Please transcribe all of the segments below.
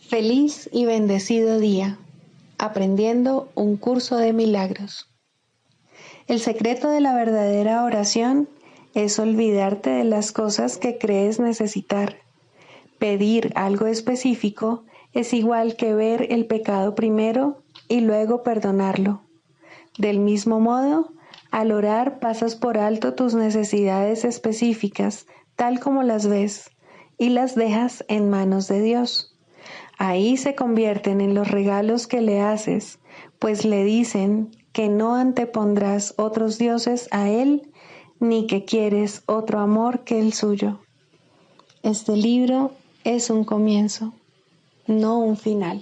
Feliz y bendecido día, aprendiendo un curso de milagros. El secreto de la verdadera oración es olvidarte de las cosas que crees necesitar. Pedir algo específico es igual que ver el pecado primero y luego perdonarlo. Del mismo modo, al orar pasas por alto tus necesidades específicas, tal como las ves, y las dejas en manos de Dios. Ahí se convierten en los regalos que le haces, pues le dicen que no antepondrás otros dioses a Él, ni que quieres otro amor que el suyo. Este libro es un comienzo, no un final.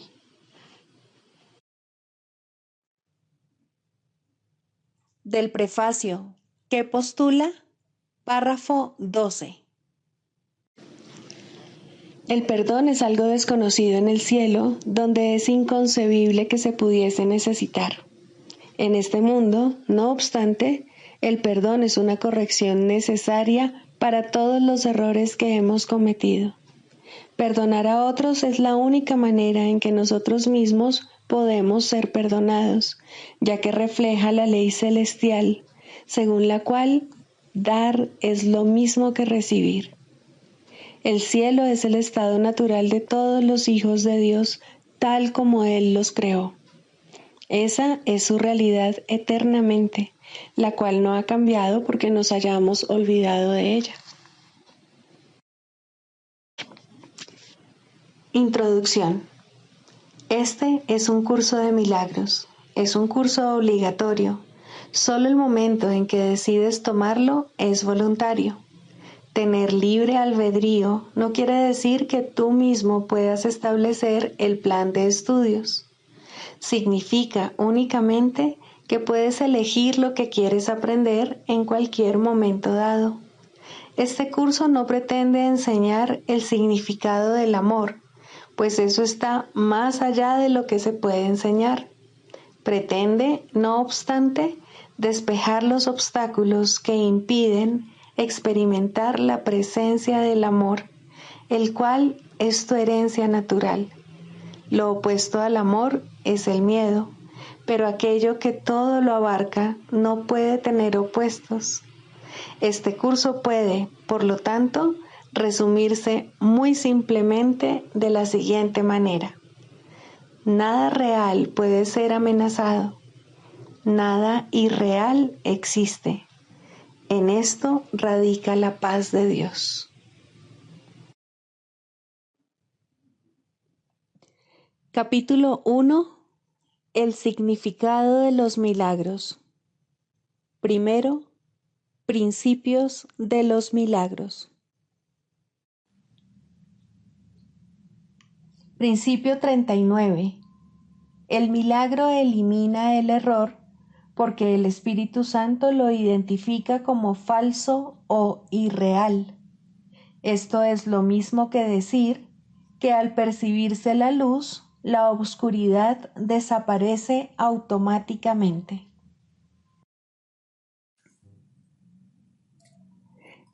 Del prefacio, ¿qué postula? Párrafo 12. El perdón es algo desconocido en el cielo, donde es inconcebible que se pudiese necesitar. En este mundo, no obstante, el perdón es una corrección necesaria para todos los errores que hemos cometido. Perdonar a otros es la única manera en que nosotros mismos podemos ser perdonados, ya que refleja la ley celestial, según la cual dar es lo mismo que recibir. El cielo es el estado natural de todos los hijos de Dios, tal como Él los creó. Esa es su realidad eternamente, la cual no ha cambiado porque nos hayamos olvidado de ella. Introducción. Este es un curso de milagros. Es un curso obligatorio. Solo el momento en que decides tomarlo es voluntario. Tener libre albedrío no quiere decir que tú mismo puedas establecer el plan de estudios. Significa únicamente que puedes elegir lo que quieres aprender en cualquier momento dado. Este curso no pretende enseñar el significado del amor, pues eso está más allá de lo que se puede enseñar. Pretende, no obstante, despejar los obstáculos que impiden experimentar la presencia del amor, el cual es tu herencia natural. Lo opuesto al amor es el miedo, pero aquello que todo lo abarca no puede tener opuestos. Este curso puede, por lo tanto, resumirse muy simplemente de la siguiente manera. Nada real puede ser amenazado. Nada irreal existe. En esto radica la paz de Dios. Capítulo 1. El significado de los milagros. Primero, principios de los milagros. Principio 39. El milagro elimina el error porque el Espíritu Santo lo identifica como falso o irreal. Esto es lo mismo que decir que al percibirse la luz, la oscuridad desaparece automáticamente.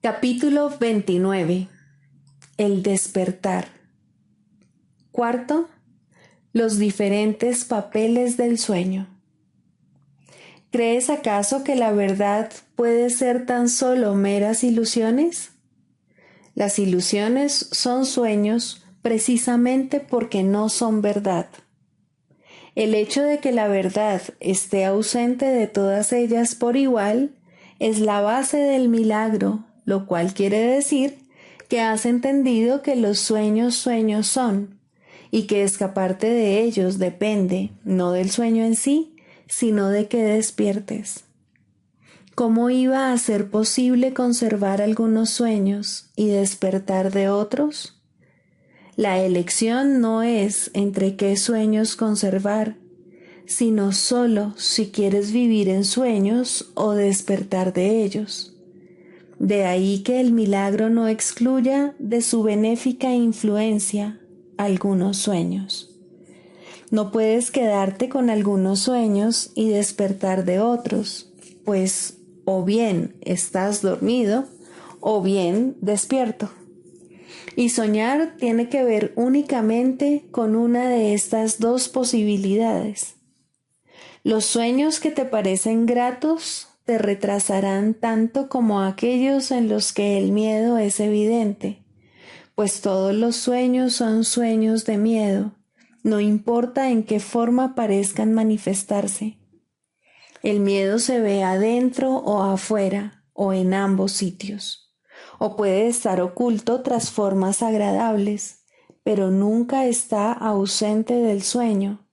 Capítulo 29. El despertar. Cuarto, los diferentes papeles del sueño. ¿Crees acaso que la verdad puede ser tan solo meras ilusiones? Las ilusiones son sueños precisamente porque no son verdad. El hecho de que la verdad esté ausente de todas ellas por igual es la base del milagro, lo cual quiere decir que has entendido que los sueños sueños son, y que escaparte de ellos depende no del sueño en sí, sino de que despiertes. ¿Cómo iba a ser posible conservar algunos sueños y despertar de otros? La elección no es entre qué sueños conservar, sino solo si quieres vivir en sueños o despertar de ellos. De ahí que el milagro no excluya de su benéfica influencia algunos sueños. No puedes quedarte con algunos sueños y despertar de otros, pues o bien estás dormido o bien despierto. Y soñar tiene que ver únicamente con una de estas dos posibilidades. Los sueños que te parecen gratos te retrasarán tanto como aquellos en los que el miedo es evidente, pues todos los sueños son sueños de miedo, no importa en qué forma parezcan manifestarse. El miedo se ve adentro o afuera, o en ambos sitios, o puede estar oculto tras formas agradables, pero nunca está ausente del sueño,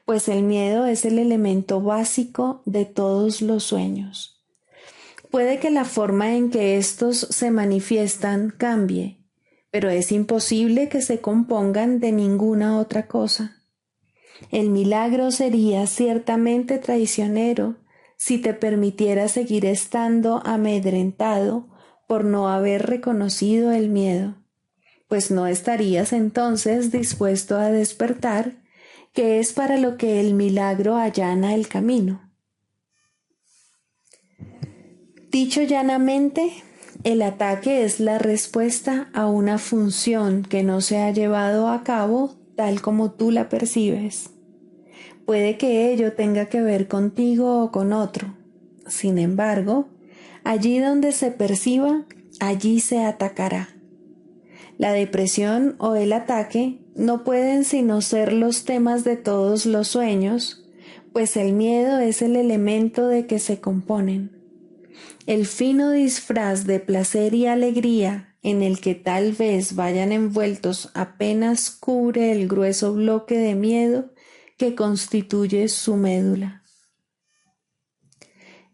pues el miedo es el elemento básico de todos los sueños. Puede que la forma en que estos se manifiestan cambie, pero es imposible que se compongan de ninguna otra cosa. El milagro sería ciertamente traicionero si te permitiera seguir estando amedrentado por no haber reconocido el miedo, pues no estarías entonces dispuesto a despertar, que es para lo que el milagro allana el camino. Dicho llanamente, el ataque es la respuesta a una función que no se ha llevado a cabo tal como tú la percibes. Puede que ello tenga que ver contigo o con otro. Sin embargo, allí donde se perciba, allí se atacará. La depresión o el ataque no pueden sino ser los temas de todos los sueños, pues el miedo es el elemento de que se componen. El fino disfraz de placer y alegría en el que tal vez vayan envueltos apenas cubre el grueso bloque de miedo que constituye su médula.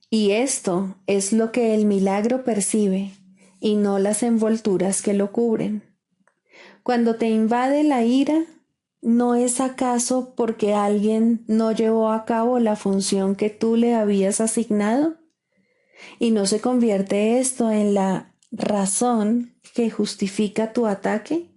Y esto es lo que el milagro percibe, y no las envolturas que lo cubren. Cuando te invade la ira, ¿no es acaso porque alguien no llevó a cabo la función que tú le habías asignado? ¿Y no se convierte esto en la razón que justifica tu ataque?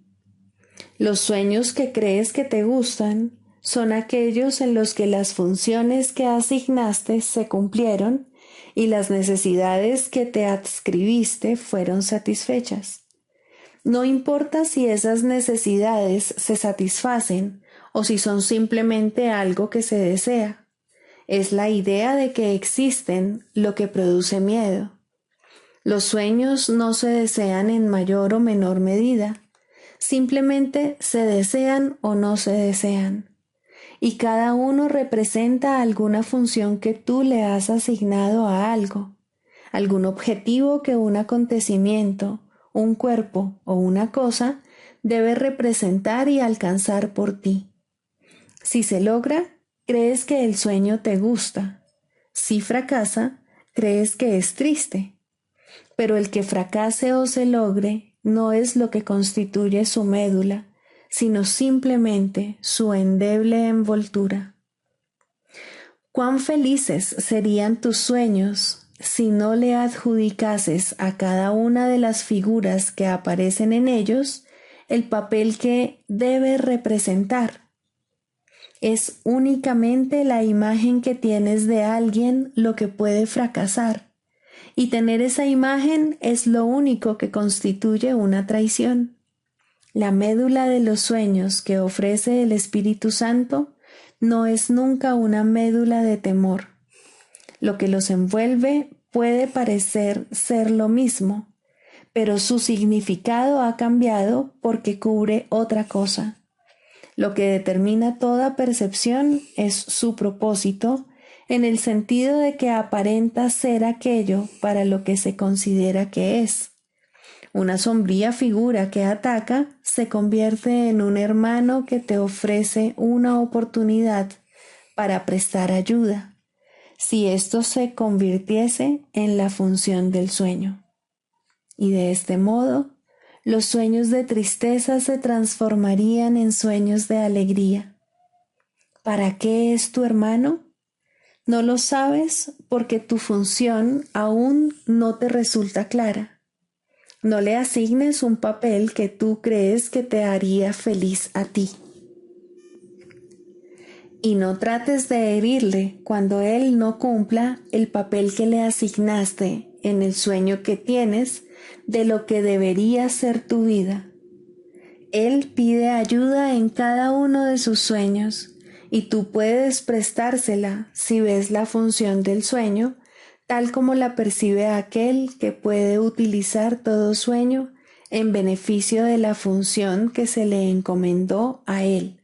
Los sueños que crees que te gustan son aquellos en los que las funciones que asignaste se cumplieron y las necesidades que te adscribiste fueron satisfechas. No importa si esas necesidades se satisfacen o si son simplemente algo que se desea. Es la idea de que existen lo que produce miedo. Los sueños no se desean en mayor o menor medida, simplemente se desean o no se desean, y cada uno representa alguna función que tú le has asignado a algo, algún objetivo que un acontecimiento, un cuerpo o una cosa debe representar y alcanzar por ti. Si se logra, crees que el sueño te gusta. Si fracasa, crees que es triste. Pero el que fracase o se logre no es lo que constituye su médula, sino simplemente su endeble envoltura. Cuán felices serían tus sueños si no le adjudicases a cada una de las figuras que aparecen en ellos el papel que debe representar. Es únicamente la imagen que tienes de alguien lo que puede fracasar, y tener esa imagen es lo único que constituye una traición. La médula de los sueños que ofrece el Espíritu Santo no es nunca una médula de temor. Lo que los envuelve puede parecer ser lo mismo, pero su significado ha cambiado porque cubre otra cosa. Lo que determina toda percepción es su propósito, en el sentido de que aparenta ser aquello para lo que se considera que es. Una sombría figura que ataca se convierte en un hermano que te ofrece una oportunidad para prestar ayuda, si esto se convirtiese en la función del sueño. Y de este modo, los sueños de tristeza se transformarían en sueños de alegría. ¿Para qué es tu hermano? No lo sabes porque tu función aún no te resulta clara. No le asignes un papel que tú crees que te haría feliz a ti. Y no trates de herirle cuando él no cumpla el papel que le asignaste en el sueño que tienes de lo que debería ser tu vida. Él pide ayuda en cada uno de sus sueños y tú puedes prestársela si ves la función del sueño tal como la percibe aquel que puede utilizar todo sueño en beneficio de la función que se le encomendó a él.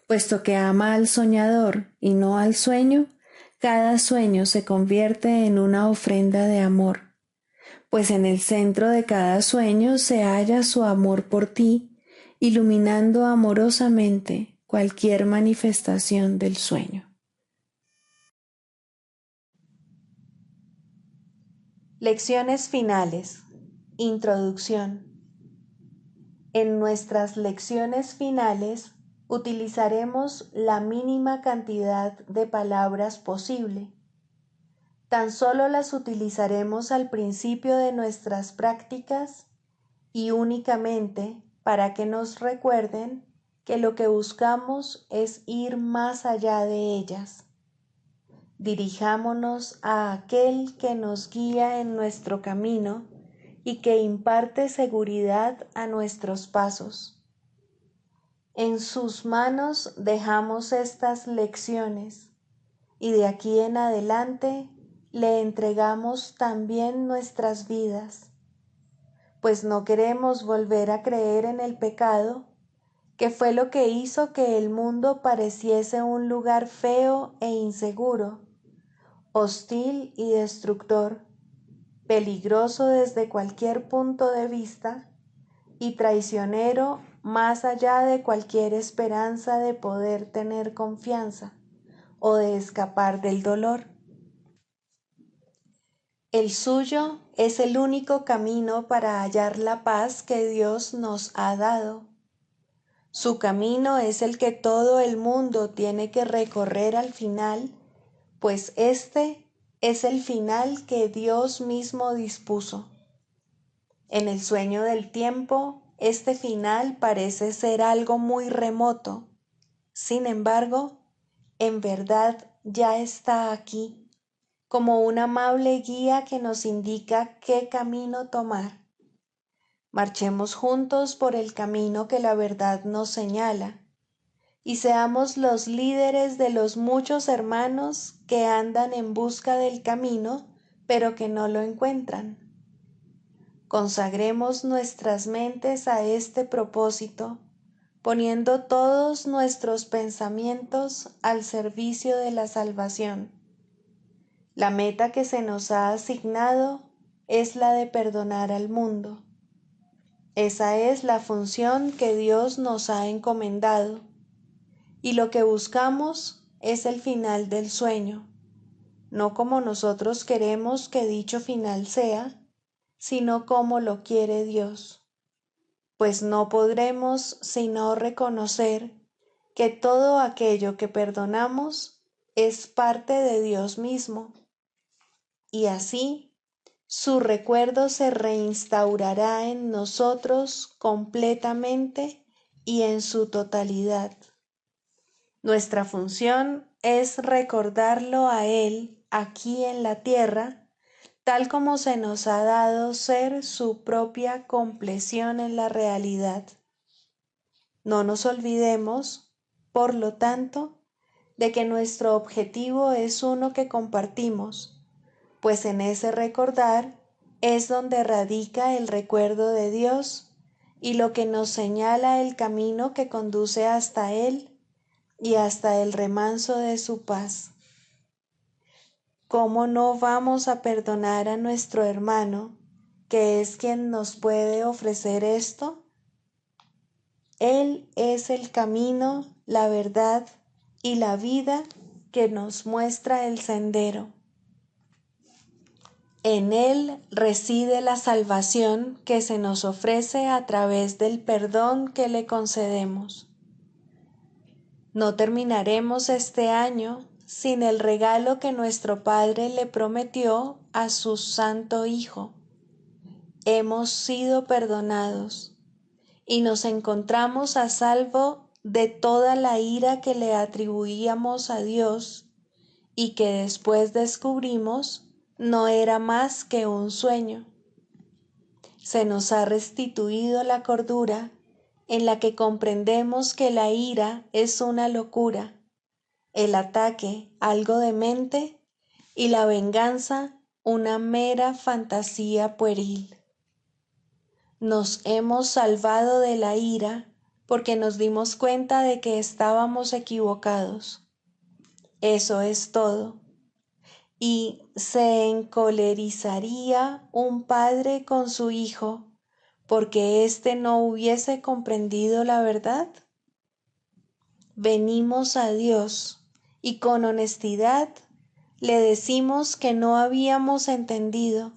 Puesto que ama al soñador y no al sueño, cada sueño se convierte en una ofrenda de amor, pues en el centro de cada sueño se halla su amor por ti, iluminando amorosamente cualquier manifestación del sueño. Lecciones finales. Introducción. En nuestras lecciones finales utilizaremos la mínima cantidad de palabras posible. Tan solo las utilizaremos al principio de nuestras prácticas y únicamente para que nos recuerden que lo que buscamos es ir más allá de ellas. Dirijámonos a aquel que nos guía en nuestro camino y que imparte seguridad a nuestros pasos. En sus manos dejamos estas lecciones y de aquí en adelante le entregamos también nuestras vidas, pues no queremos volver a creer en el pecado, que fue lo que hizo que el mundo pareciese un lugar feo e inseguro, hostil y destructor, peligroso desde cualquier punto de vista y traicionero más allá de cualquier esperanza de poder tener confianza o de escapar del dolor. El suyo es el único camino para hallar la paz que Dios nos ha dado. Su camino es el que todo el mundo tiene que recorrer al final, pues este es el final que Dios mismo dispuso. En el sueño del tiempo, este final parece ser algo muy remoto. Sin embargo, en verdad ya está aquí, como un amable guía que nos indica qué camino tomar. Marchemos juntos por el camino que la verdad nos señala, y seamos los líderes de los muchos hermanos que andan en busca del camino, pero que no lo encuentran. Consagremos nuestras mentes a este propósito, poniendo todos nuestros pensamientos al servicio de la salvación. La meta que se nos ha asignado es la de perdonar al mundo. Esa es la función que Dios nos ha encomendado, y lo que buscamos es el final del sueño, no como nosotros queremos que dicho final sea, sino como lo quiere Dios, pues no podremos sino reconocer que todo aquello que perdonamos es parte de Dios mismo, y así su recuerdo se reinstaurará en nosotros completamente y en su totalidad. Nuestra función es recordarlo a Él aquí en la tierra, tal como se nos ha dado ser su propia compleción en la realidad. No nos olvidemos, por lo tanto, de que nuestro objetivo es uno que compartimos, pues en ese recordar es donde radica el recuerdo de Dios y lo que nos señala el camino que conduce hasta Él y hasta el remanso de su paz. ¿Cómo no vamos a perdonar a nuestro hermano, que es quien nos puede ofrecer esto? Él es el camino, la verdad y la vida que nos muestra el sendero. En Él reside la salvación que se nos ofrece a través del perdón que le concedemos. No terminaremos este año sin el regalo que nuestro Padre le prometió a su Santo Hijo. Hemos sido perdonados y nos encontramos a salvo de toda la ira que le atribuíamos a Dios y que después descubrimos no era más que un sueño. Se nos ha restituido la cordura en la que comprendemos que la ira es una locura, el ataque algo demente y la venganza una mera fantasía pueril. Nos hemos salvado de la ira porque nos dimos cuenta de que estábamos equivocados. Eso es todo. ¿Y se encolerizaría un padre con su hijo porque éste no hubiese comprendido la verdad? Venimos a Dios y con honestidad le decimos que no habíamos entendido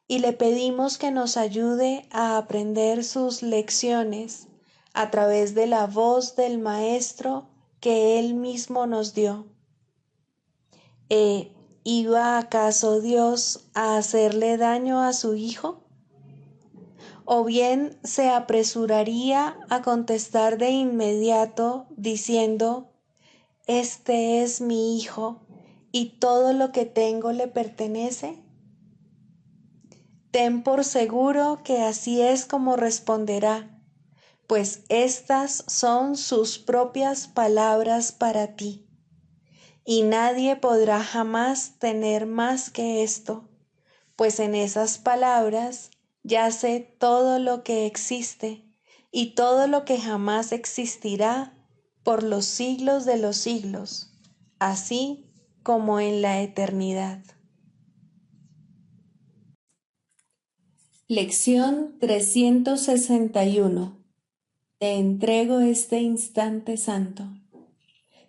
y le pedimos que nos ayude a aprender sus lecciones a través de la voz del Maestro que Él mismo nos dio. ¿Iba acaso Dios a hacerle daño a su Hijo? ¿O bien se apresuraría a contestar de inmediato diciendo, este es mi Hijo y todo lo que tengo le pertenece? Ten por seguro que así es como responderá, pues estas son sus propias palabras para ti, y nadie podrá jamás tener más que esto, pues en esas palabras yace todo lo que existe y todo lo que jamás existirá por los siglos de los siglos, así como en la eternidad. Lección 361. Te entrego este instante santo.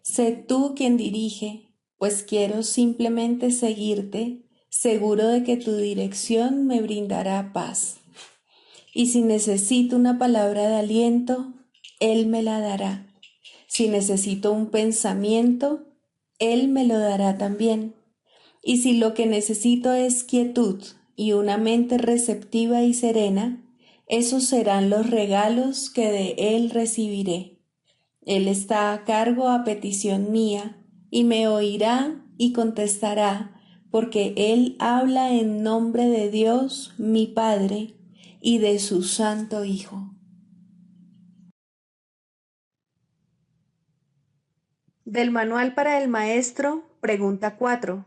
Sé tú quien dirige, pues quiero simplemente seguirte, seguro de que tu dirección me brindará paz. Y si necesito una palabra de aliento, Él me la dará. Si necesito un pensamiento, Él me lo dará también. Y si lo que necesito es quietud y una mente receptiva y serena, esos serán los regalos que de Él recibiré. Él está a cargo a petición mía, y me oirá y contestará, porque Él habla en nombre de Dios, mi Padre, y de su Santo Hijo. Del Manual para el Maestro, pregunta 4.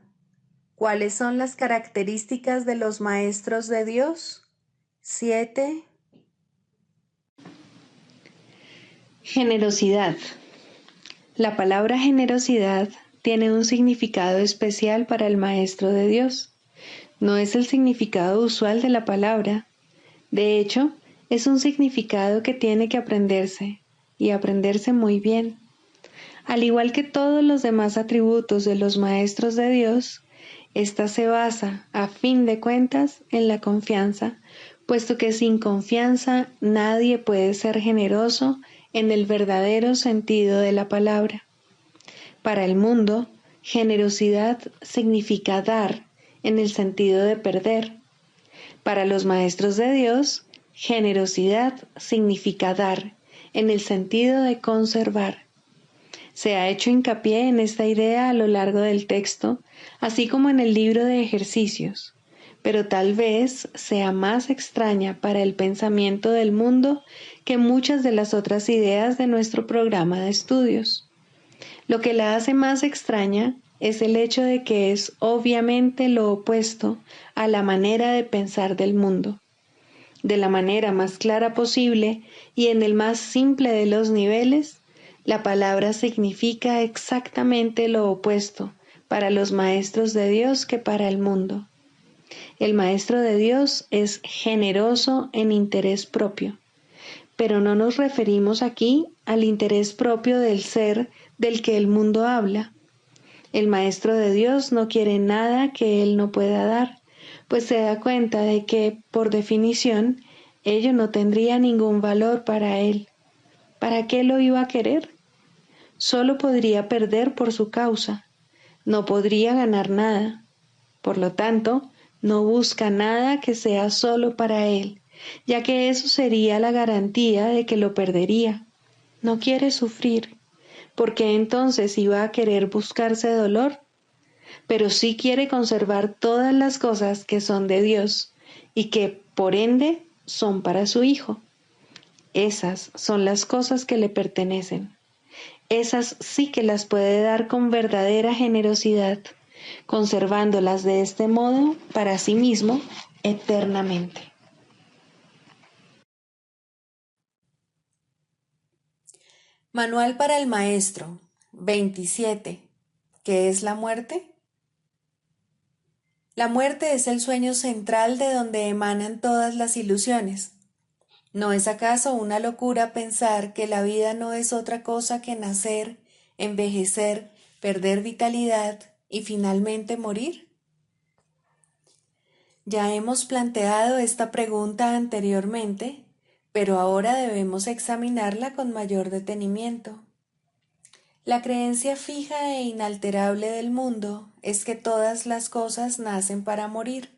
¿Cuáles son las características de los maestros de Dios? 7. Generosidad. La palabra generosidad tiene un significado especial para el Maestro de Dios. No es el significado usual de la palabra. De hecho, es un significado que tiene que aprenderse, y aprenderse muy bien. Al igual que todos los demás atributos de los maestros de Dios, esta se basa, a fin de cuentas, en la confianza, puesto que sin confianza nadie puede ser generoso en el verdadero sentido de la palabra. Para el mundo, generosidad significa dar en el sentido de perder. Para los maestros de Dios, generosidad significa dar en el sentido de conservar. Se ha hecho hincapié en esta idea a lo largo del texto, así como en el libro de ejercicios, pero tal vez sea más extraña para el pensamiento del mundo que muchas de las otras ideas de nuestro programa de estudios. Lo que la hace más extraña es el hecho de que es obviamente lo opuesto a la manera de pensar del mundo. De la manera más clara posible y en el más simple de los niveles, la palabra significa exactamente lo opuesto para los maestros de Dios que para el mundo. El maestro de Dios es generoso en interés propio, pero no nos referimos aquí al interés propio del ser del que el mundo habla. El maestro de Dios no quiere nada que él no pueda dar, pues se da cuenta de que, por definición, ello no tendría ningún valor para él. ¿Para qué lo iba a querer? Solo podría perder por su causa, no podría ganar nada. Por lo tanto, no busca nada que sea solo para él, ya que eso sería la garantía de que lo perdería. No quiere sufrir, porque entonces iba a querer buscarse dolor, pero sí quiere conservar todas las cosas que son de Dios y que, por ende, son para su Hijo. Esas son las cosas que le pertenecen. Esas sí que las puede dar con verdadera generosidad, conservándolas de este modo para sí mismo eternamente. Manual para el maestro 27. ¿Qué es la muerte? La muerte es el sueño central de donde emanan todas las ilusiones. ¿No es acaso una locura pensar que la vida no es otra cosa que nacer, envejecer, perder vitalidad y finalmente morir? Ya hemos planteado esta pregunta anteriormente, pero ahora debemos examinarla con mayor detenimiento. La creencia fija e inalterable del mundo es que todas las cosas nacen para morir.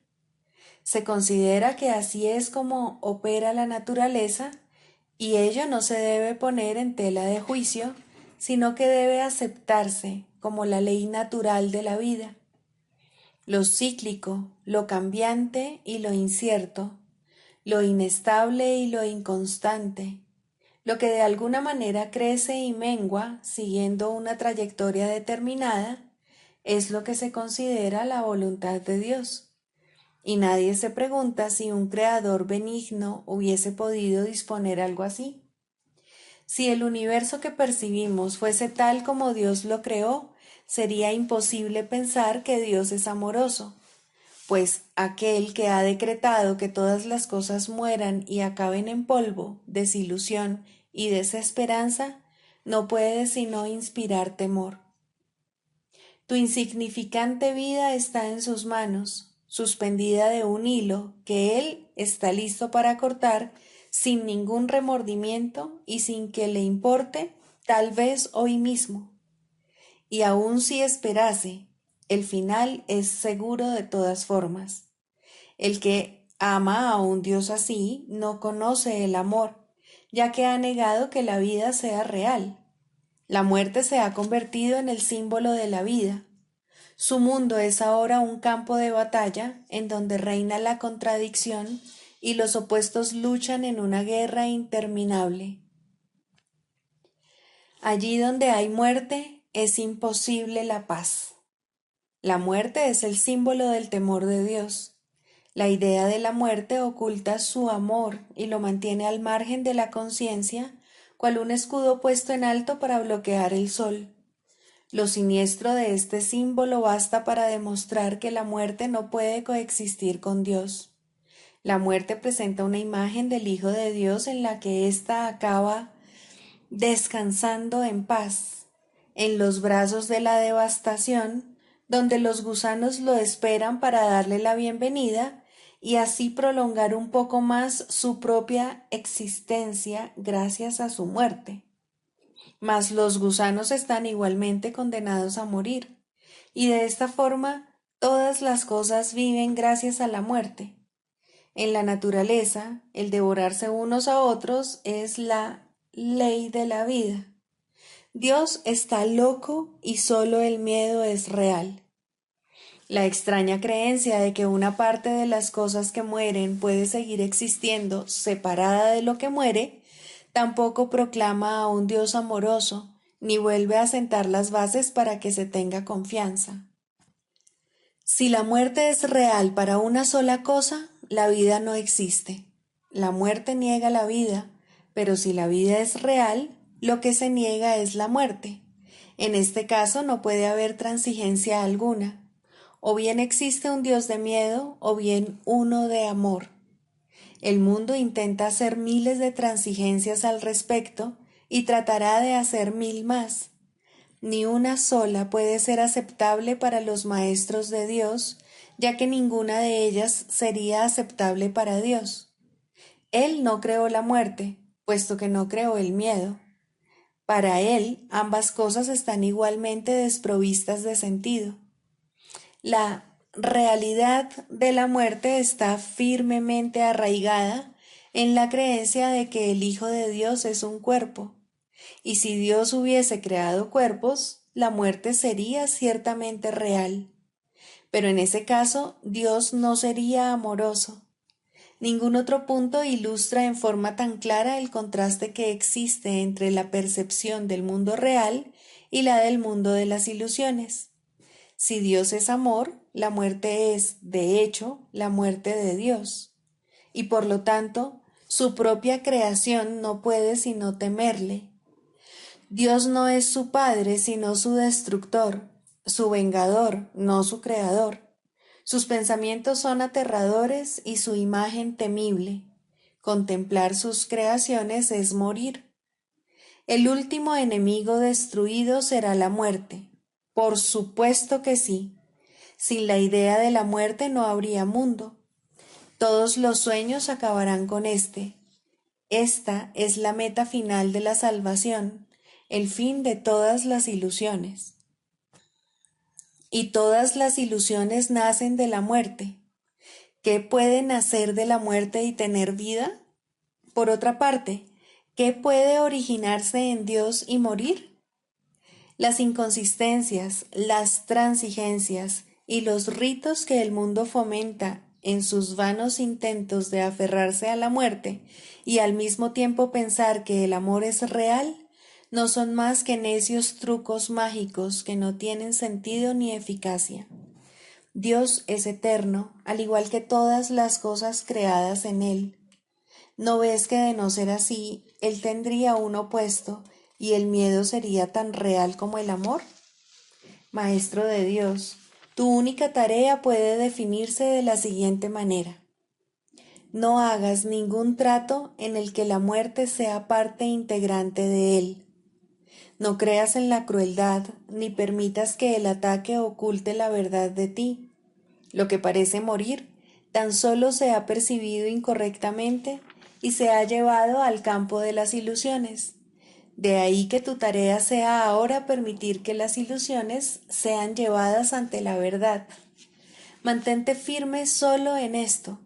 Se considera que así es como opera la naturaleza y ello no se debe poner en tela de juicio, sino que debe aceptarse como la ley natural de la vida. Lo cíclico, lo cambiante y lo incierto, lo inestable y lo inconstante, lo que de alguna manera crece y mengua siguiendo una trayectoria determinada, es lo que se considera la voluntad de Dios. Y nadie se pregunta si un creador benigno hubiese podido disponer algo así. Si el universo que percibimos fuese tal como Dios lo creó, sería imposible pensar que Dios es amoroso, pues aquel que ha decretado que todas las cosas mueran y acaben en polvo, desilusión y desesperanza, no puede sino inspirar temor. Tu insignificante vida está en sus manos, suspendida de un hilo que él está listo para cortar sin ningún remordimiento y sin que le importe, tal vez hoy mismo. Y aun si esperase, el final es seguro de todas formas. El que ama a un Dios así no conoce el amor, ya que ha negado que la vida sea real. La muerte se ha convertido en el símbolo de la vida. Su mundo es ahora un campo de batalla en donde reina la contradicción y los opuestos luchan en una guerra interminable. Allí donde hay muerte es imposible la paz. La muerte es el símbolo del temor de Dios. La idea de la muerte oculta su amor y lo mantiene al margen de la conciencia, cual un escudo puesto en alto para bloquear el sol. Lo siniestro de este símbolo basta para demostrar que la muerte no puede coexistir con Dios. La muerte presenta una imagen del Hijo de Dios en la que ésta acaba descansando en paz, en los brazos de la devastación, donde los gusanos lo esperan para darle la bienvenida y así prolongar un poco más su propia existencia gracias a su muerte. Mas los gusanos están igualmente condenados a morir, y de esta forma todas las cosas viven gracias a la muerte. En la naturaleza, el devorarse unos a otros es la ley de la vida. Dios está loco y solo el miedo es real. La extraña creencia de que una parte de las cosas que mueren puede seguir existiendo separada de lo que muere, tampoco proclama a un Dios amoroso, ni vuelve a sentar las bases para que se tenga confianza. Si la muerte es real para una sola cosa, la vida no existe. La muerte niega la vida, pero si la vida es real, lo que se niega es la muerte. En este caso no puede haber transigencia alguna. O bien existe un Dios de miedo, o bien uno de amor. El mundo intenta hacer miles de transigencias al respecto y tratará de hacer 1000 más. Ni una sola puede ser aceptable para los maestros de Dios, ya que ninguna de ellas sería aceptable para Dios. Él no creó la muerte, puesto que no creó el miedo. Para él, ambas cosas están igualmente desprovistas de sentido. La realidad de la muerte está firmemente arraigada en la creencia de que el Hijo de Dios es un cuerpo, y si Dios hubiese creado cuerpos, la muerte sería ciertamente real. Pero en ese caso, Dios no sería amoroso. Ningún otro punto ilustra en forma tan clara el contraste que existe entre la percepción del mundo real y la del mundo de las ilusiones. Si Dios es amor, la muerte es, de hecho, la muerte de Dios, y por lo tanto, su propia creación no puede sino temerle. Dios no es su padre, sino su destructor, su vengador, no su creador. Sus pensamientos son aterradores y su imagen temible. Contemplar sus creaciones es morir. El último enemigo destruido será la muerte. Por supuesto que sí. Sin la idea de la muerte no habría mundo. Todos los sueños acabarán con éste. Esta es la meta final de la salvación, el fin de todas las ilusiones. Y todas las ilusiones nacen de la muerte. ¿Qué puede nacer de la muerte y tener vida? Por otra parte, ¿qué puede originarse en Dios y morir? Las inconsistencias, las transigencias y los ritos que el mundo fomenta en sus vanos intentos de aferrarse a la muerte y al mismo tiempo pensar que el amor es real, no son más que necios trucos mágicos que no tienen sentido ni eficacia. Dios es eterno, al igual que todas las cosas creadas en él. ¿No ves que de no ser así, él tendría un opuesto y el miedo sería tan real como el amor? Maestro de Dios, tu única tarea puede definirse de la siguiente manera. No hagas ningún trato en el que la muerte sea parte integrante de él. No creas en la crueldad, ni permitas que el ataque oculte la verdad de ti. Lo que parece morir tan solo se ha percibido incorrectamente y se ha llevado al campo de las ilusiones. De ahí que tu tarea sea ahora permitir que las ilusiones sean llevadas ante la verdad. Mantente firme solo en esto.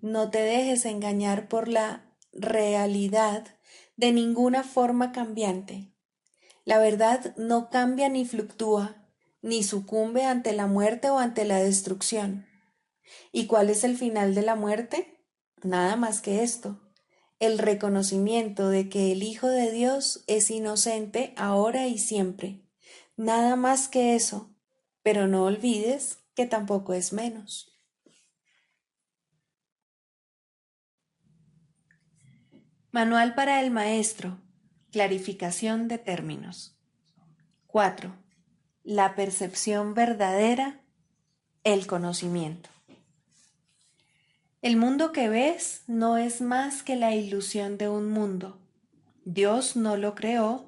No te dejes engañar por la realidad de ninguna forma cambiante. La verdad no cambia ni fluctúa, ni sucumbe ante la muerte o ante la destrucción. ¿Y cuál es el final de la muerte? Nada más que esto, el reconocimiento de que el Hijo de Dios es inocente ahora y siempre. Nada más que eso, pero no olvides que tampoco es menos. Manual para el maestro. Clarificación de términos. 4. La percepción verdadera, el conocimiento. El mundo que ves no es más que la ilusión de un mundo. Dios no lo creó,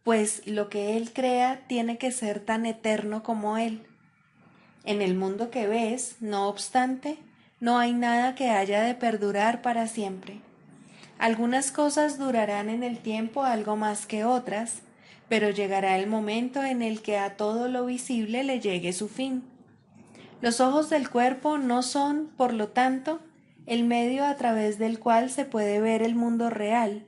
pues lo que Él crea tiene que ser tan eterno como Él. En el mundo que ves, no obstante, no hay nada que haya de perdurar para siempre. Algunas cosas durarán en el tiempo algo más que otras, pero llegará el momento en el que a todo lo visible le llegue su fin. Los ojos del cuerpo no son, por lo tanto, el medio a través del cual se puede ver el mundo real,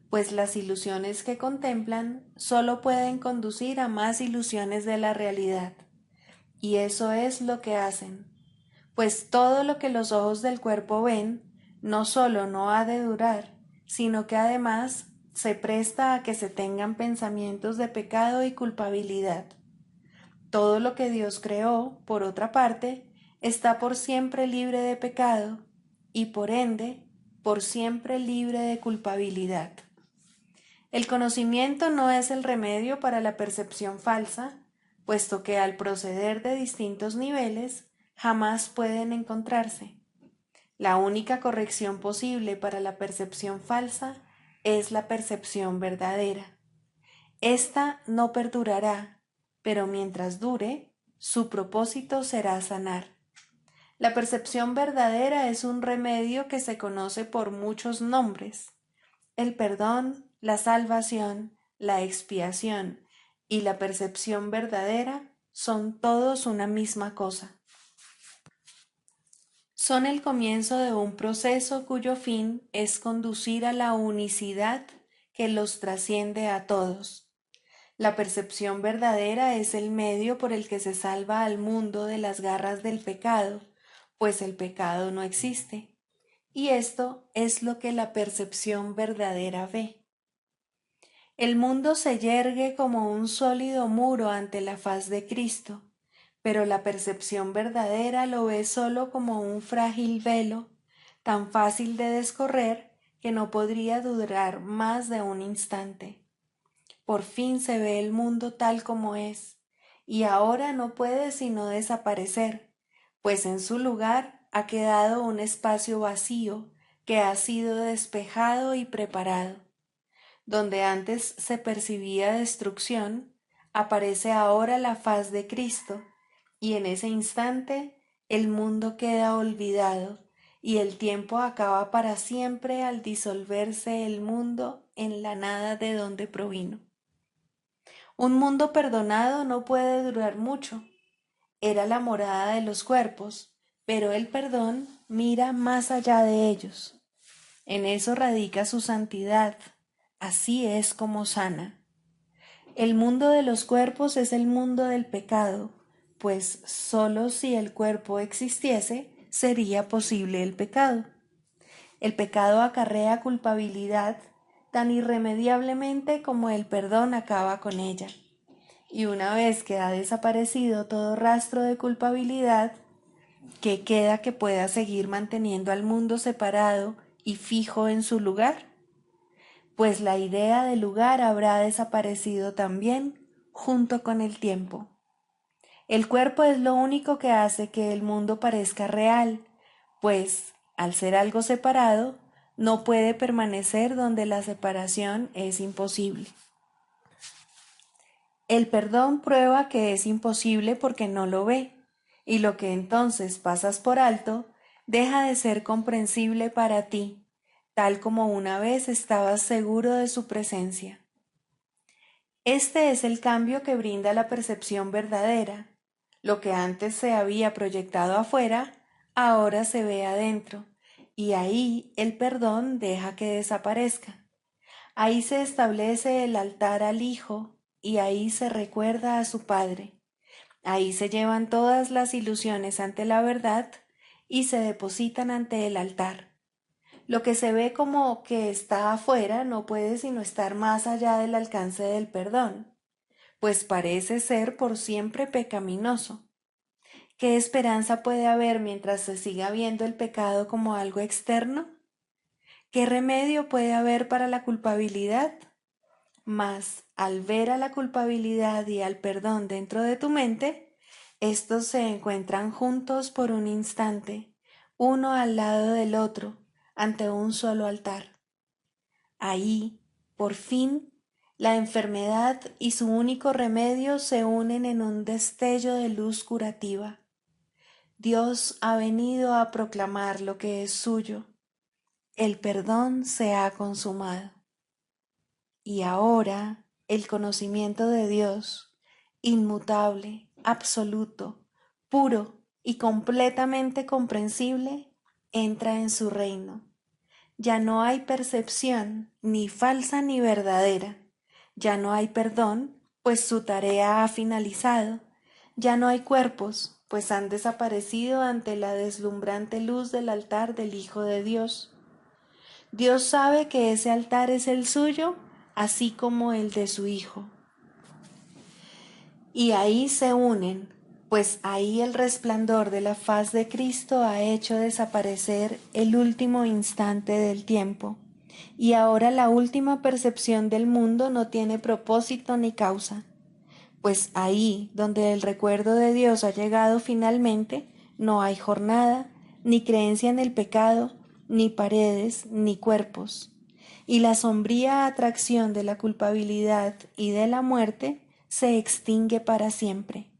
pues las ilusiones que contemplan solo pueden conducir a más ilusiones de la realidad. Y eso es lo que hacen, pues todo lo que los ojos del cuerpo ven no solo no ha de durar, sino que además se presta a que se tengan pensamientos de pecado y culpabilidad. Todo lo que Dios creó, por otra parte, está por siempre libre de pecado y por ende, por siempre libre de culpabilidad. El conocimiento no es el remedio para la percepción falsa, puesto que al proceder de distintos niveles jamás pueden encontrarse. La única corrección posible para la percepción falsa es la percepción verdadera. Esta no perdurará, pero mientras dure, su propósito será sanar. La percepción verdadera es un remedio que se conoce por muchos nombres. El perdón, la salvación, la expiación y la percepción verdadera son todos una misma cosa. Son el comienzo de un proceso cuyo fin es conducir a la unicidad que los trasciende a todos. La percepción verdadera es el medio por el que se salva al mundo de las garras del pecado, pues el pecado no existe. Y esto es lo que la percepción verdadera ve. El mundo se yergue como un sólido muro ante la faz de Cristo, pero la percepción verdadera lo ve solo como un frágil velo, tan fácil de descorrer que no podría durar más de un instante. Por fin se ve el mundo tal como es, y ahora no puede sino desaparecer, pues en su lugar ha quedado un espacio vacío que ha sido despejado y preparado. Donde antes se percibía destrucción, aparece ahora la faz de Cristo, y en ese instante el mundo queda olvidado, y el tiempo acaba para siempre al disolverse el mundo en la nada de donde provino. Un mundo perdonado no puede durar mucho. Era la morada de los cuerpos, pero el perdón mira más allá de ellos. En eso radica su santidad. Así es como sana. El mundo de los cuerpos es el mundo del pecado, pues sólo si el cuerpo existiese sería posible el pecado. El pecado acarrea culpabilidad tan irremediablemente como el perdón acaba con ella. Y una vez que ha desaparecido todo rastro de culpabilidad, ¿qué queda que pueda seguir manteniendo al mundo separado y fijo en su lugar? Pues la idea de lugar habrá desaparecido también junto con el tiempo. El cuerpo es lo único que hace que el mundo parezca real, pues, al ser algo separado, no puede permanecer donde la separación es imposible. El perdón prueba que es imposible porque no lo ve, y lo que entonces pasas por alto deja de ser comprensible para ti, tal como una vez estabas seguro de su presencia. Este es el cambio que brinda la percepción verdadera. Lo que antes se había proyectado afuera, ahora se ve adentro, y ahí el perdón deja que desaparezca. Ahí se establece el altar al Hijo, y ahí se recuerda a su Padre. Ahí se llevan todas las ilusiones ante la verdad y se depositan ante el altar. Lo que se ve como que está afuera no puede sino estar más allá del alcance del perdón, pues parece ser por siempre pecaminoso. ¿Qué esperanza puede haber mientras se siga viendo el pecado como algo externo? ¿Qué remedio puede haber para la culpabilidad? Mas, al ver a la culpabilidad y al perdón dentro de tu mente, estos se encuentran juntos por un instante, uno al lado del otro, ante un solo altar. Ahí, por fin, la enfermedad y su único remedio se unen en un destello de luz curativa. Dios ha venido a proclamar lo que es suyo. El perdón se ha consumado. Y ahora el conocimiento de Dios, inmutable, absoluto, puro y completamente comprensible, entra en su reino. Ya no hay percepción, ni falsa ni verdadera. Ya no hay perdón, pues su tarea ha finalizado. Ya no hay cuerpos, pues han desaparecido ante la deslumbrante luz del altar del Hijo de Dios. Dios sabe que ese altar es el suyo, así como el de su Hijo. Y ahí se unen, pues ahí el resplandor de la faz de Cristo ha hecho desaparecer el último instante del tiempo, y ahora la última percepción del mundo no tiene propósito ni causa, pues ahí donde el recuerdo de Dios ha llegado finalmente, no hay jornada, ni creencia en el pecado, ni paredes, ni cuerpos. Y la sombría atracción de la culpabilidad y de la muerte se extingue para siempre.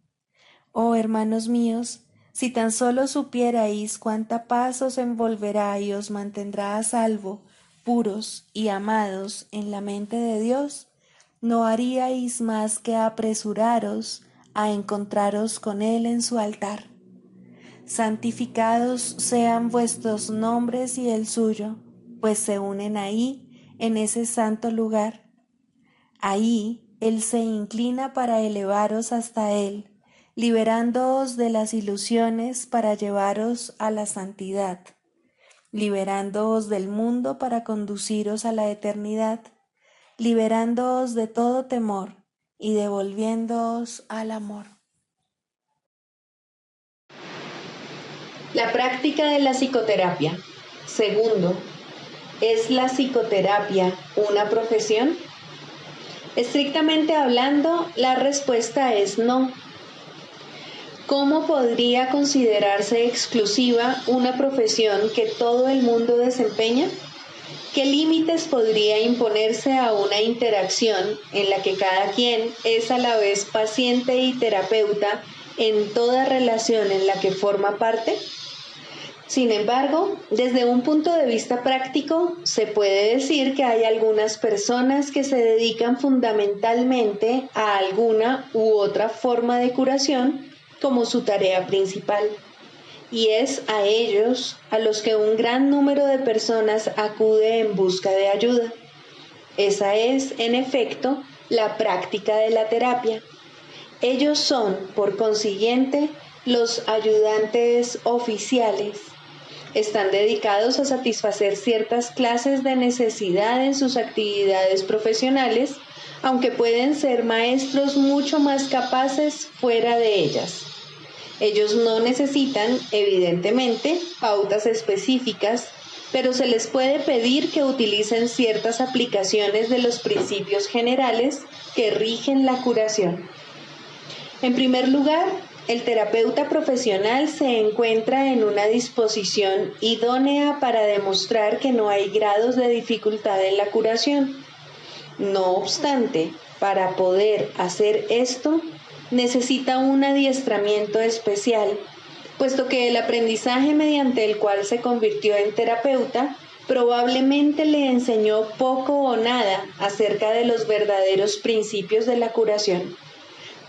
Oh hermanos míos, si tan solo supierais cuánta paz os envolverá y os mantendrá a salvo, puros y amados en la mente de Dios, no haríais más que apresuraros a encontraros con Él en su altar. Santificados sean vuestros nombres y el suyo, pues se unen ahí, en ese santo lugar. Ahí Él se inclina para elevaros hasta Él, liberándoos de las ilusiones para llevaros a la santidad. liberándoos del mundo para conduciros a la eternidad, liberándoos de todo temor y devolviéndoos al amor. La práctica de la psicoterapia. Segundo, ¿es la psicoterapia una profesión? Estrictamente hablando, la respuesta es no. ¿Cómo podría considerarse exclusiva una profesión que todo el mundo desempeña? ¿Qué límites podría imponerse a una interacción en la que cada quien es a la vez paciente y terapeuta en toda relación en la que forma parte? Sin embargo, desde un punto de vista práctico, se puede decir que hay algunas personas que se dedican fundamentalmente a alguna u otra forma de curación como su tarea principal. Y es a ellos a los que un gran número de personas acude en busca de ayuda. Esa es, en efecto, la práctica de la terapia. Ellos son, por consiguiente, los ayudantes oficiales. Están dedicados a satisfacer ciertas clases de necesidad en sus actividades profesionales, aunque pueden ser maestros mucho más capaces fuera de ellas. Ellos no necesitan, evidentemente, pautas específicas, pero se les puede pedir que utilicen ciertas aplicaciones de los principios generales que rigen la curación. En primer lugar, el terapeuta profesional se encuentra en una disposición idónea para demostrar que no hay grados de dificultad en la curación. No obstante, para poder hacer esto, necesita un adiestramiento especial, puesto que el aprendizaje mediante el cual se convirtió en terapeuta probablemente le enseñó poco o nada acerca de los verdaderos principios de la curación.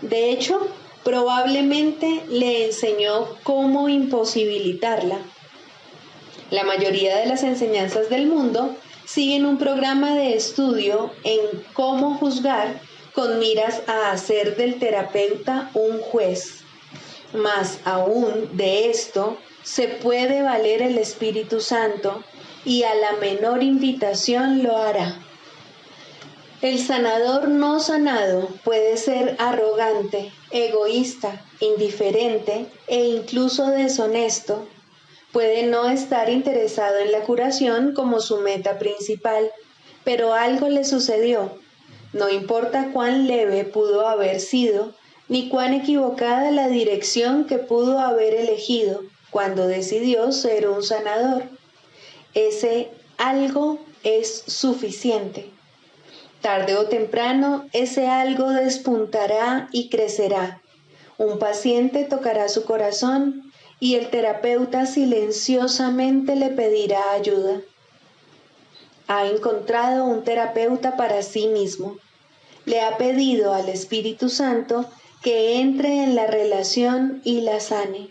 De hecho, probablemente le enseñó cómo imposibilitarla. La mayoría de las enseñanzas del mundo siguen un programa de estudio en cómo juzgar con miras a hacer del terapeuta un juez. Más aún de esto, se puede valer el Espíritu Santo y a la menor invitación lo hará. El sanador no sanado puede ser arrogante, egoísta, indiferente e incluso deshonesto. Puede no estar interesado en la curación como su meta principal, pero algo le sucedió. No importa cuán leve pudo haber sido, ni cuán equivocada la dirección que pudo haber elegido cuando decidió ser un sanador. Ese algo es suficiente. Tarde o temprano, ese algo despuntará y crecerá. Un paciente tocará su corazón y el terapeuta silenciosamente le pedirá ayuda. Ha encontrado un terapeuta para sí mismo. Le ha pedido al Espíritu Santo que entre en la relación y la sane.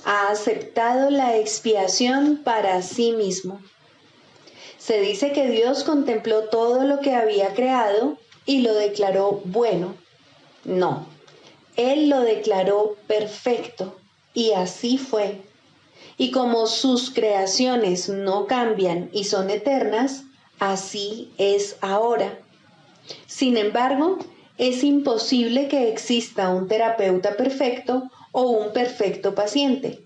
Ha aceptado la expiación para sí mismo. Se dice que Dios contempló todo lo que había creado y lo declaró bueno. No, Él lo declaró perfecto, y así fue. Y como sus creaciones no cambian y son eternas, así es ahora. Sin embargo, es imposible que exista un terapeuta perfecto o un perfecto paciente.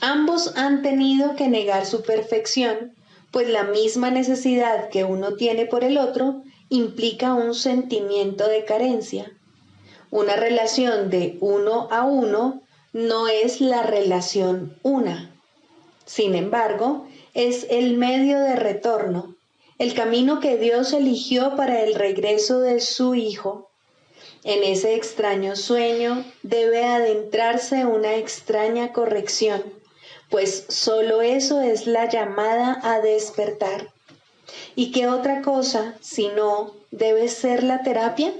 Ambos han tenido que negar su perfección, pues la misma necesidad que uno tiene por el otro implica un sentimiento de carencia. Una relación de uno a uno no es la relación una. Sin embargo, es el medio de retorno, el camino que Dios eligió para el regreso de su Hijo. En ese extraño sueño debe adentrarse una extraña corrección, pues solo eso es la llamada a despertar. ¿Y qué otra cosa, si no, debe ser la terapia?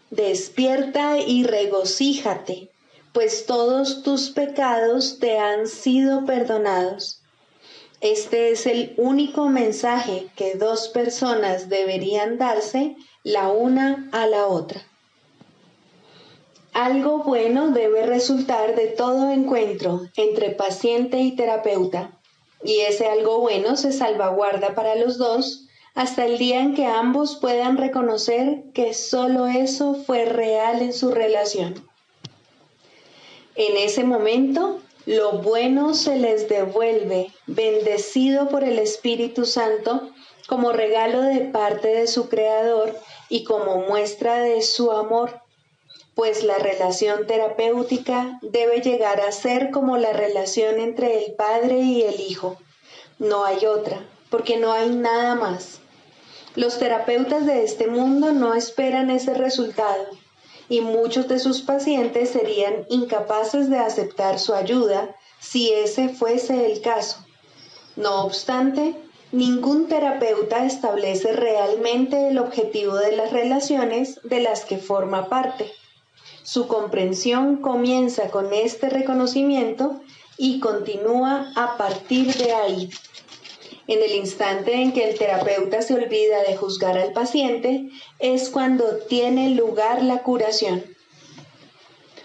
Despierta y regocíjate, pues todos tus pecados te han sido perdonados. Este es el único mensaje que dos personas deberían darse la una a la otra. Algo bueno debe resultar de todo encuentro entre paciente y terapeuta. y ese algo bueno se salvaguarda para los dos hasta el día en que ambos puedan reconocer que solo eso fue real en su relación. En ese momento, lo bueno se les devuelve, bendecido por el Espíritu Santo, como regalo de parte de su Creador y como muestra de su amor, pues la relación terapéutica debe llegar a ser como la relación entre el Padre y el Hijo. No hay otra, porque no hay nada más. Los terapeutas de este mundo no esperan ese resultado, y muchos de sus pacientes serían incapaces de aceptar su ayuda si ese fuese el caso. No obstante, ningún terapeuta establece realmente el objetivo de las relaciones de las que forma parte. Su comprensión comienza con este reconocimiento y continúa a partir de ahí. En el instante en que el terapeuta se olvida de juzgar al paciente, es cuando tiene lugar la curación.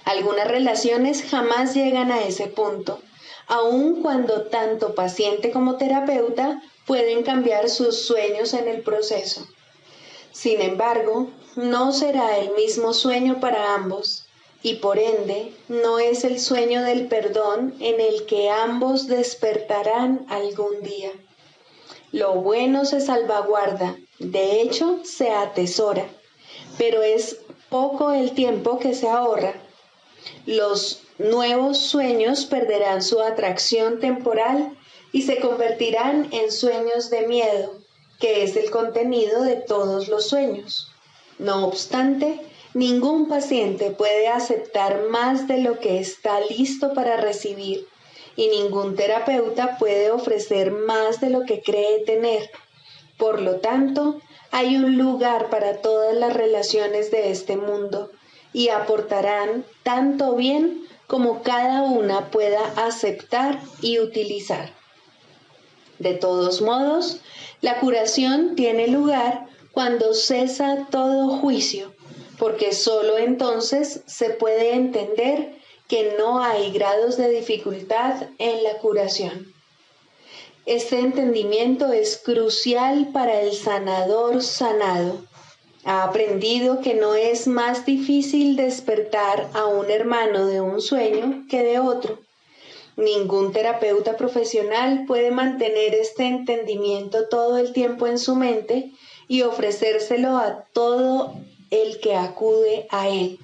Algunas relaciones jamás llegan a ese punto, aun cuando tanto paciente como terapeuta pueden cambiar sus sueños en el proceso. Sin embargo, no será el mismo sueño para ambos, y por ende, no es el sueño del perdón en el que ambos despertarán algún día. Lo bueno se salvaguarda, de hecho se atesora, pero es poco el tiempo que se ahorra. Los nuevos sueños perderán su atracción temporal y se convertirán en sueños de miedo, que es el contenido de todos los sueños. No obstante, ningún paciente puede aceptar más de lo que está listo para recibir, y ningún terapeuta puede ofrecer más de lo que cree tener. Por lo tanto, hay un lugar para todas las relaciones de este mundo, y aportarán tanto bien como cada una pueda aceptar y utilizar. De todos modos, la curación tiene lugar cuando cesa todo juicio, porque sólo entonces se puede entender que no hay grados de dificultad en la curación. Este entendimiento es crucial para el sanador sanado. Ha aprendido que no es más difícil despertar a un hermano de un sueño que de otro. Ningún terapeuta profesional puede mantener este entendimiento todo el tiempo en su mente y ofrecérselo a todo el que acude a él.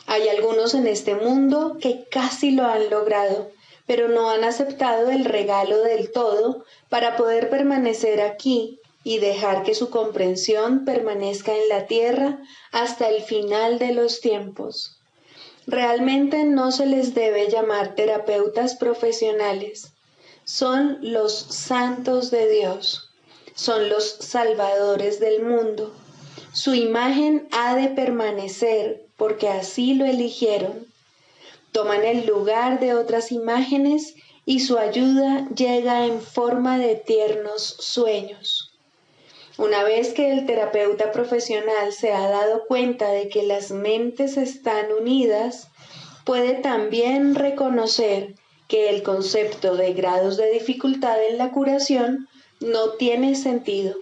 Hay algunos en este mundo que casi lo han logrado, pero no han aceptado el regalo del todo para poder permanecer aquí y dejar que su comprensión permanezca en la tierra hasta el final de los tiempos. Realmente no se les debe llamar terapeutas profesionales. Son los santos de Dios. Son los salvadores del mundo. Su imagen ha de permanecer porque así lo eligieron. Toman el lugar de otras imágenes y su ayuda llega en forma de tiernos sueños. Una vez que el terapeuta profesional se ha dado cuenta de que las mentes están unidas, puede también reconocer que el concepto de grados de dificultad en la curación no tiene sentido.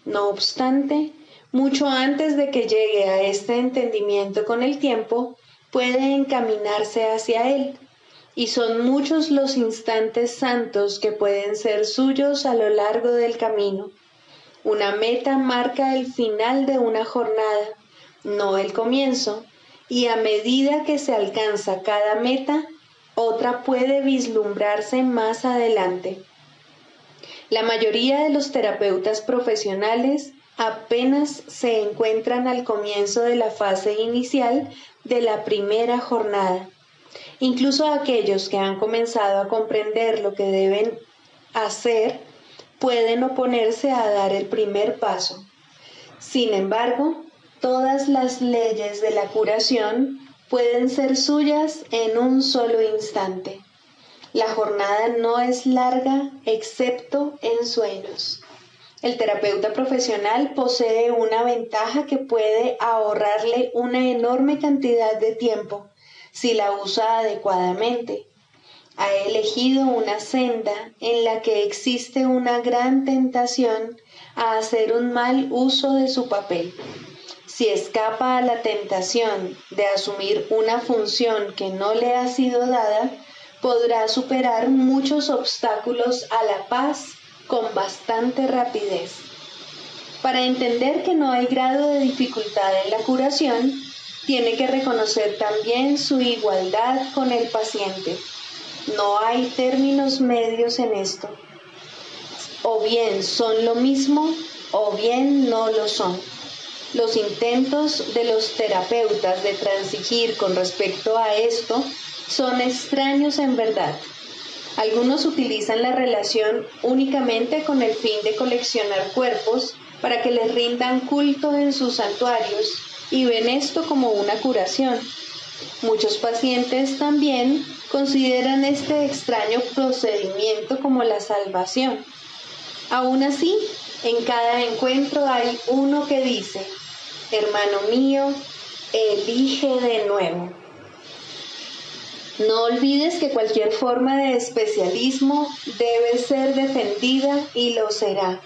No obstante, mucho antes de que llegue a este entendimiento con el tiempo, puede encaminarse hacia él, y son muchos los instantes santos que pueden ser suyos a lo largo del camino. Una meta marca el final de una jornada, no el comienzo, y a medida que se alcanza cada meta, otra puede vislumbrarse más adelante. La mayoría de los terapeutas profesionales apenas se encuentran al comienzo de la fase inicial de la primera jornada. Incluso aquellos que han comenzado a comprender lo que deben hacer pueden oponerse a dar el primer paso. Sin embargo, todas las leyes de la curación pueden ser suyas en un solo instante. La jornada no es larga excepto en sueños. El terapeuta profesional posee una ventaja que puede ahorrarle una enorme cantidad de tiempo si la usa adecuadamente. Ha elegido una senda en la que existe una gran tentación a hacer un mal uso de su papel. Si escapa a la tentación de asumir una función que no le ha sido dada, podrá superar muchos obstáculos a la paz con bastante rapidez. Para entender que no hay grado de dificultad en la curación, tiene que reconocer también su igualdad con el paciente. No hay términos medios en esto. O bien son lo mismo o bien no lo son. Los intentos de los terapeutas de transigir con respecto a esto son extraños en verdad. Algunos utilizan la relación únicamente con el fin de coleccionar cuerpos para que les rindan culto en sus santuarios y ven esto como una curación. Muchos pacientes también consideran este extraño procedimiento como la salvación. Aún así, en cada encuentro hay uno que dice: hermano mío, elige de nuevo. No olvides que cualquier forma de especialismo debe ser defendida y lo será.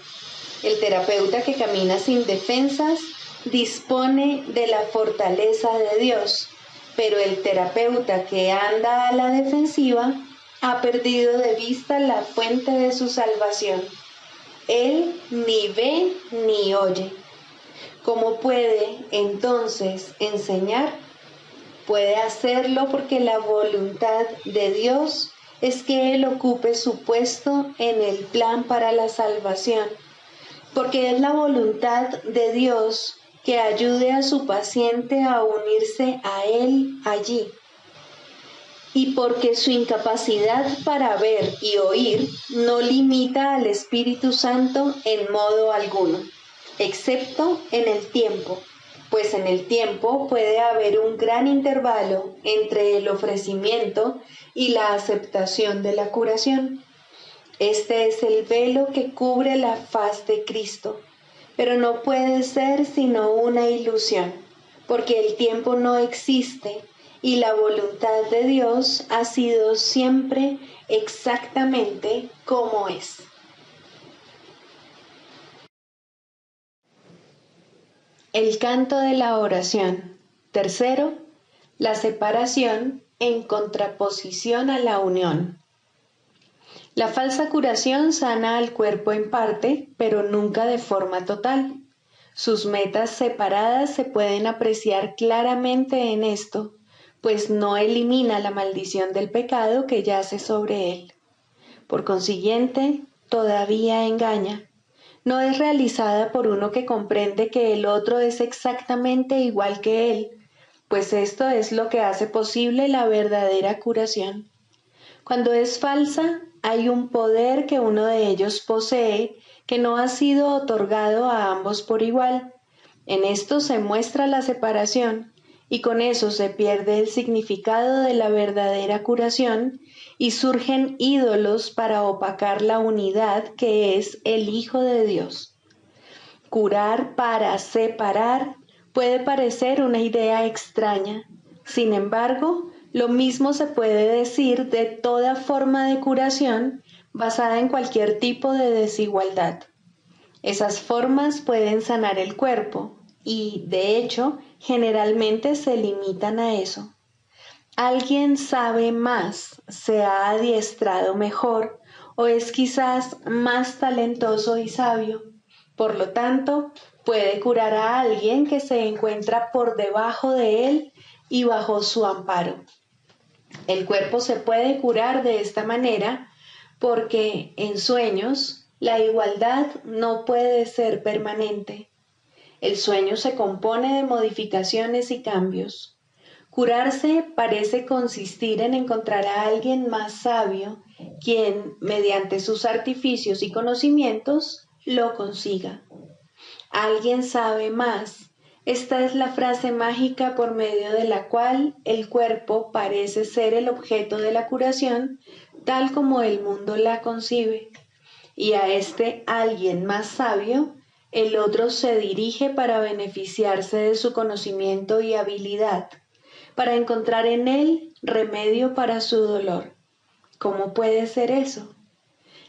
El terapeuta que camina sin defensas dispone de la fortaleza de Dios, pero el terapeuta que anda a la defensiva ha perdido de vista la fuente de su salvación. Él ni ve ni oye. ¿Cómo puede entonces enseñar? Puede hacerlo porque la voluntad de Dios es que Él ocupe su puesto en el plan para la salvación, porque es la voluntad de Dios que ayude a su paciente a unirse a Él allí, y porque su incapacidad para ver y oír no limita al Espíritu Santo en modo alguno, excepto en el tiempo, pues en el tiempo puede haber un gran intervalo entre el ofrecimiento y la aceptación de la curación. Este es el velo que cubre la faz de Cristo, pero no puede ser sino una ilusión, porque el tiempo no existe y la voluntad de Dios ha sido siempre exactamente como es. El canto de la oración. Tercero, la separación en contraposición a la unión. La falsa curación sana al cuerpo en parte, pero nunca de forma total. Sus metas separadas se pueden apreciar claramente en esto, pues no elimina la maldición del pecado que yace sobre él. Por consiguiente, todavía engaña. No es realizada por uno que comprende que el otro es exactamente igual que él, pues esto es lo que hace posible la verdadera curación. Cuando es falsa, hay un poder que uno de ellos posee que no ha sido otorgado a ambos por igual. En esto se muestra la separación, y con eso se pierde el significado de la verdadera curación y surgen ídolos para opacar la unidad que es el Hijo de Dios. Curar para separar puede parecer una idea extraña. Sin embargo, lo mismo se puede decir de toda forma de curación basada en cualquier tipo de desigualdad. Esas formas pueden sanar el cuerpo y, de hecho, generalmente se limitan a eso. Alguien sabe más, se ha adiestrado mejor o es quizás más talentoso y sabio. Por lo tanto, puede curar a alguien que se encuentra por debajo de él y bajo su amparo. El cuerpo se puede curar de esta manera porque en sueños la igualdad no puede ser permanente. El sueño se compone de modificaciones y cambios. Curarse parece consistir en encontrar a alguien más sabio, quien, mediante sus artificios y conocimientos, lo consiga. Alguien sabe más. Esta es la frase mágica por medio de la cual el cuerpo parece ser el objeto de la curación, tal como el mundo la concibe. Y a este alguien más sabio, el otro se dirige para beneficiarse de su conocimiento y habilidad, para encontrar en él remedio para su dolor. ¿Cómo puede ser eso?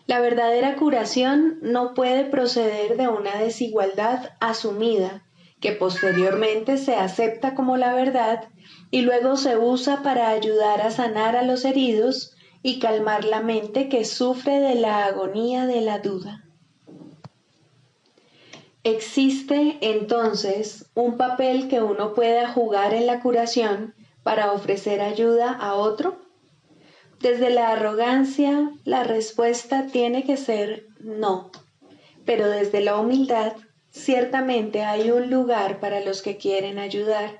La verdadera curación no puede proceder de una desigualdad asumida, que posteriormente se acepta como la verdad y luego se usa para ayudar a sanar a los heridos y calmar la mente que sufre de la agonía de la duda. ¿Existe entonces un papel que uno pueda jugar en la curación para ofrecer ayuda a otro? Desde la arrogancia, la respuesta tiene que ser no, pero desde la humildad, ciertamente hay un lugar para los que quieren ayudar.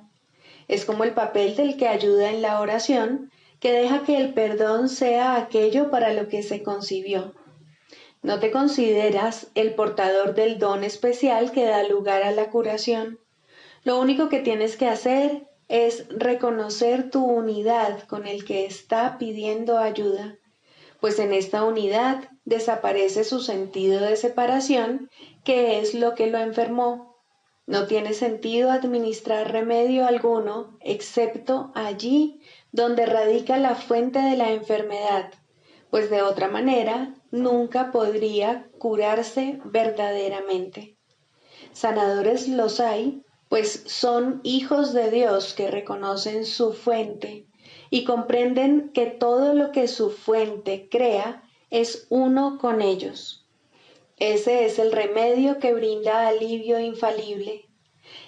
Es como el papel del que ayuda en la oración, que deja que el perdón sea aquello para lo que se concibió. No te consideras el portador del don especial que da lugar a la curación. Lo único que tienes que hacer es reconocer tu unidad con el que está pidiendo ayuda, pues en esta unidad desaparece su sentido de separación, que es lo que lo enfermó. No tiene sentido administrar remedio alguno, excepto allí donde radica la fuente de la enfermedad, pues de otra manera nunca podría curarse verdaderamente. Sanadores los hay, pues son hijos de Dios que reconocen su fuente y comprenden que todo lo que su fuente crea es uno con ellos. Ese es el remedio que brinda alivio infalible.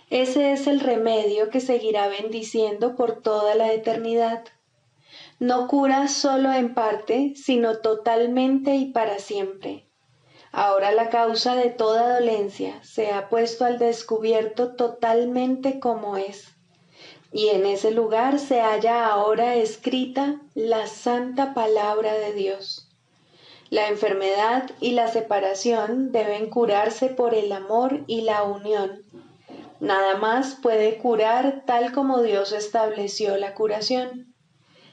Ese es el remedio que seguirá bendiciendo por toda la eternidad. No cura solo en parte, sino totalmente y para siempre. Ahora la causa de toda dolencia se ha puesto al descubierto totalmente como es, y en ese lugar se halla ahora escrita la santa palabra de Dios. La enfermedad y la separación deben curarse por el amor y la unión. Nada más puede curar tal como Dios estableció la curación.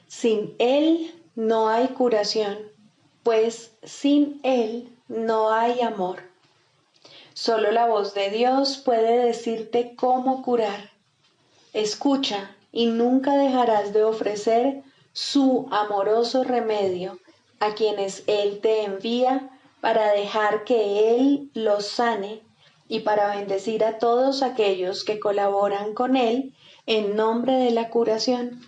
Sin Él no hay curación, pues sin Él no hay amor. Solo la voz de Dios puede decirte cómo curar. Escucha y nunca dejarás de ofrecer su amoroso remedio a quienes Él te envía para dejar que Él los sane y para bendecir a todos aquellos que colaboran con Él en nombre de la curación.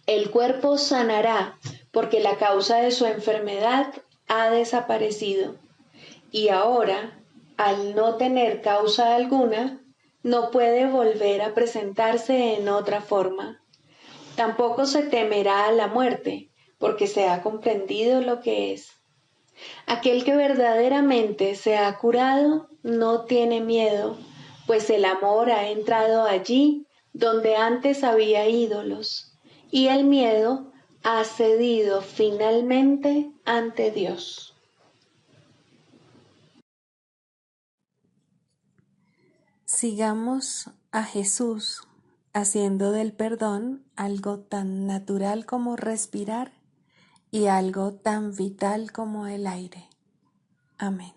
El cuerpo sanará porque la causa de su enfermedad ha desaparecido y ahora, al no tener causa alguna, no puede volver a presentarse en otra forma. Tampoco se temerá a la muerte, porque se ha comprendido lo que es. Aquel que verdaderamente se ha curado no tiene miedo, pues el amor ha entrado allí donde antes había ídolos, y el miedo ha cedido finalmente ante Dios. Sigamos a Jesús haciendo del perdón algo tan natural como respirar y algo tan vital como el aire. Amén.